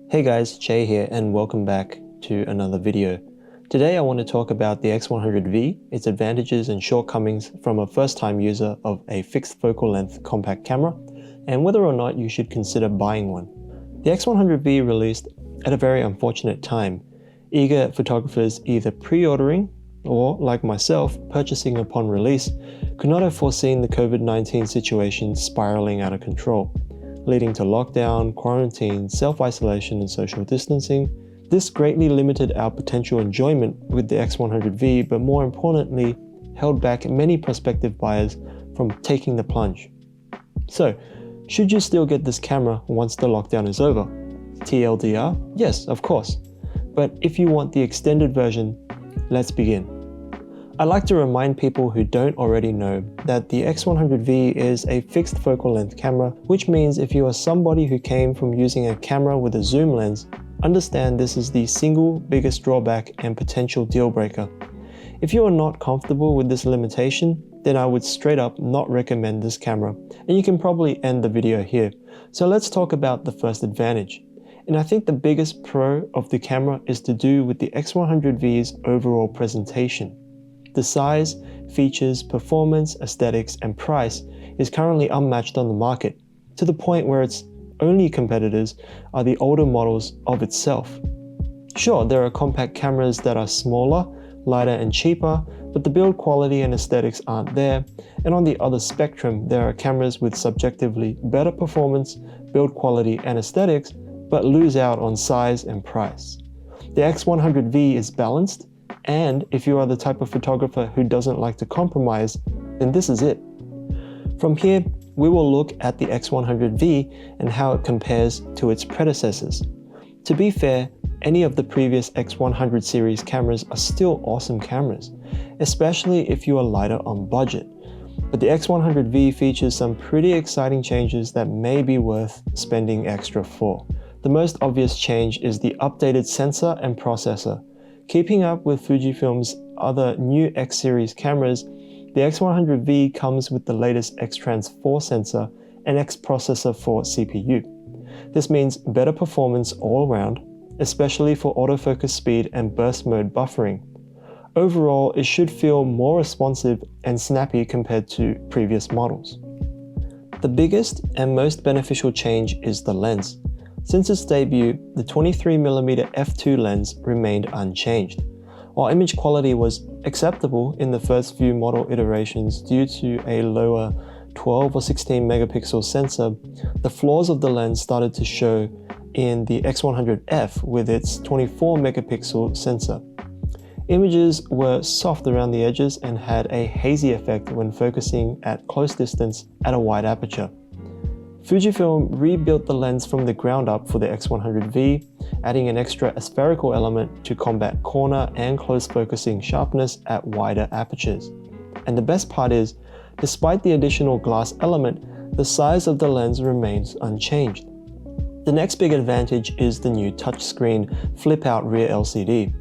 Hey guys, Jay here and welcome back to another video. Today I want to talk about the X100V, its advantages and shortcomings from a first-time user of a fixed focal length compact camera, and whether or not you should consider buying one. The X100V released at a very unfortunate time, eager photographers either pre-ordering or, like myself, purchasing upon release, could not have foreseen the COVID-19 situation spiraling out of control, leading to lockdown, quarantine, self-isolation and social distancing. This greatly limited our potential enjoyment with the X100V, but more importantly, held back many prospective buyers from taking the plunge. So, should you still get this camera once the lockdown is over? TLDR? Yes, of course. But if you want the extended version, let's begin. I'd like to remind people who don't already know that the X100V is a fixed focal length camera, which means if you are somebody who came from using a camera with a zoom lens, understand this is the single biggest drawback and potential deal breaker. If you are not comfortable with this limitation, then I would straight up not recommend this camera, and you can probably end the video here. So let's talk about the first advantage. And I think the biggest pro of the camera is to do with the X100V's overall presentation. The size, features, performance, aesthetics, and price is currently unmatched on the market, to the point where its only competitors are the older models of itself. Sure, there are compact cameras that are smaller, lighter, and cheaper, but the build quality and aesthetics aren't there, and on the other spectrum, there are cameras with subjectively better performance, build quality, and aesthetics, but lose out on size and price. The X100V is balanced, and if you are the type of photographer who doesn't like to compromise, then this is it. From here, we will look at the X100V and how it compares to its predecessors. To be fair, any of the previous X100 series cameras are still awesome cameras, especially if you are lighter on budget. But the X100V features some pretty exciting changes that may be worth spending extra for. The most obvious change is the updated sensor and processor. Keeping up with Fujifilm's other new X-series cameras, the X100V comes with the latest X-Trans 4 sensor and X processor for CPU. This means better performance all around, especially for autofocus speed and burst mode buffering. Overall, it should feel more responsive and snappy compared to previous models. The biggest and most beneficial change is the lens. Since its debut, the 23mm f2 lens remained unchanged. While image quality was acceptable in the first few model iterations due to a lower 12 or 16 megapixel sensor, the flaws of the lens started to show in the X100F with its 24 megapixel sensor. Images were soft around the edges and had a hazy effect when focusing at close distance at a wide aperture. Fujifilm rebuilt the lens from the ground up for the X100V, adding an extra spherical element to combat corner and close focusing sharpness at wider apertures. And the best part is, despite the additional glass element, the size of the lens remains unchanged. The next big advantage is the new touchscreen flip-out rear LCD.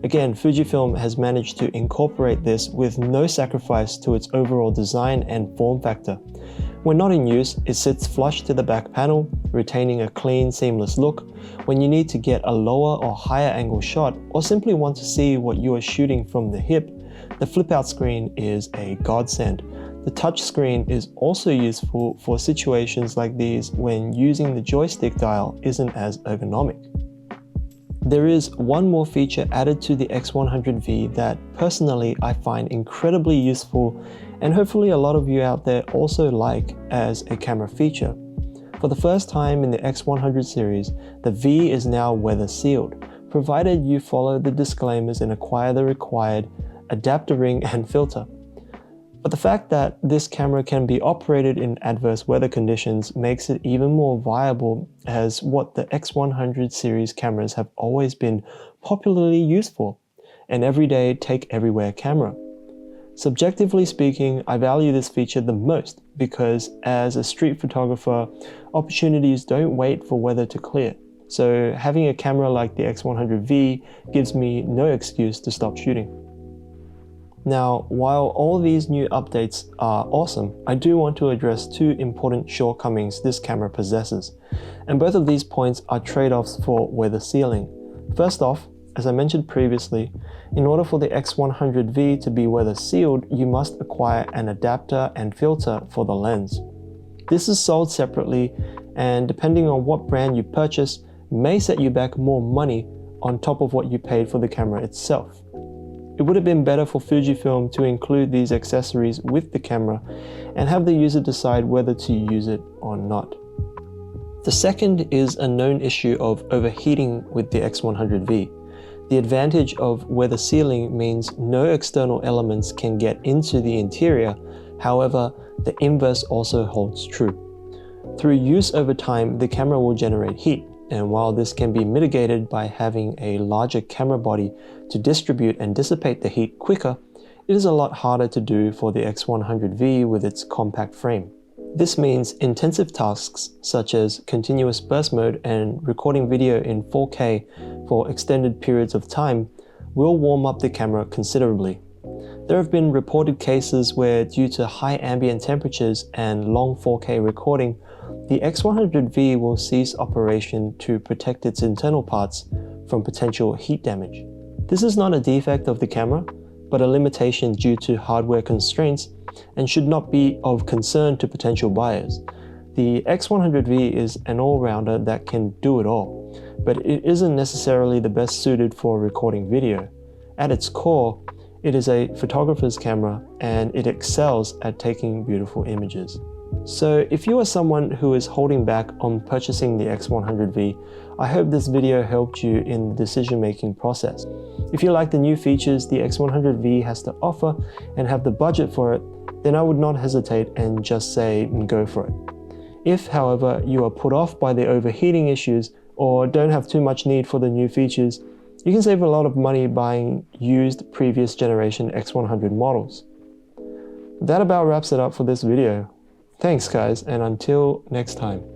Again, Fujifilm has managed to incorporate this with no sacrifice to its overall design and form factor. When not in use, it sits flush to the back panel, retaining a clean, seamless look. When you need to get a lower or higher angle shot, or simply want to see what you are shooting from the hip, the flip-out screen is a godsend. The touch screen is also useful for situations like these when using the joystick dial isn't as ergonomic. There is one more feature added to the X100V that personally I find incredibly useful, and hopefully a lot of you out there also like as a camera feature. For the first time in the X100 series, the V is now weather sealed, provided you follow the disclaimers and acquire the required adapter ring and filter. But the fact that this camera can be operated in adverse weather conditions makes it even more viable as what the X100 series cameras have always been popularly used for, an everyday take-everywhere camera. Subjectively speaking, I value this feature the most because as a street photographer, opportunities don't wait for weather to clear. So having a camera like the X100V gives me no excuse to stop shooting. Now, while all these new updates are awesome, I do want to address two important shortcomings this camera possesses, and both of these points are trade-offs for weather sealing. First off, as I mentioned previously, in order for the X100V to be weather sealed, you must acquire an adapter and filter for the lens. This is sold separately, and depending on what brand you purchase, may set you back more money on top of what you paid for the camera itself. It would have been better for Fujifilm to include these accessories with the camera and have the user decide whether to use it or not. The second is a known issue of overheating with the X100V. The advantage of weather sealing means no external elements can get into the interior. However, the inverse also holds true. Through use over time, the camera will generate heat, and while this can be mitigated by having a larger camera body to distribute and dissipate the heat quicker, it is a lot harder to do for the X100V with its compact frame. This means intensive tasks such as continuous burst mode and recording video in 4K for extended periods of time will warm up the camera considerably. There have been reported cases where, due to high ambient temperatures and long 4K recording, the X100V will cease operation to protect its internal parts from potential heat damage. This is not a defect of the camera, but a limitation due to hardware constraints and should not be of concern to potential buyers. The X100V is an all-rounder that can do it all, but it isn't necessarily the best suited for recording video. At its core, it is a photographer's camera and it excels at taking beautiful images. So if you are someone who is holding back on purchasing the X100V, I hope this video helped you in the decision-making process. If you like the new features the X100V has to offer and have the budget for it, then I would not hesitate and just say go for it. If, however, you are put off by the overheating issues or don't have too much need for the new features, you can save a lot of money buying used previous generation X100 models. That about wraps it up for this video. Thanks guys, and until next time.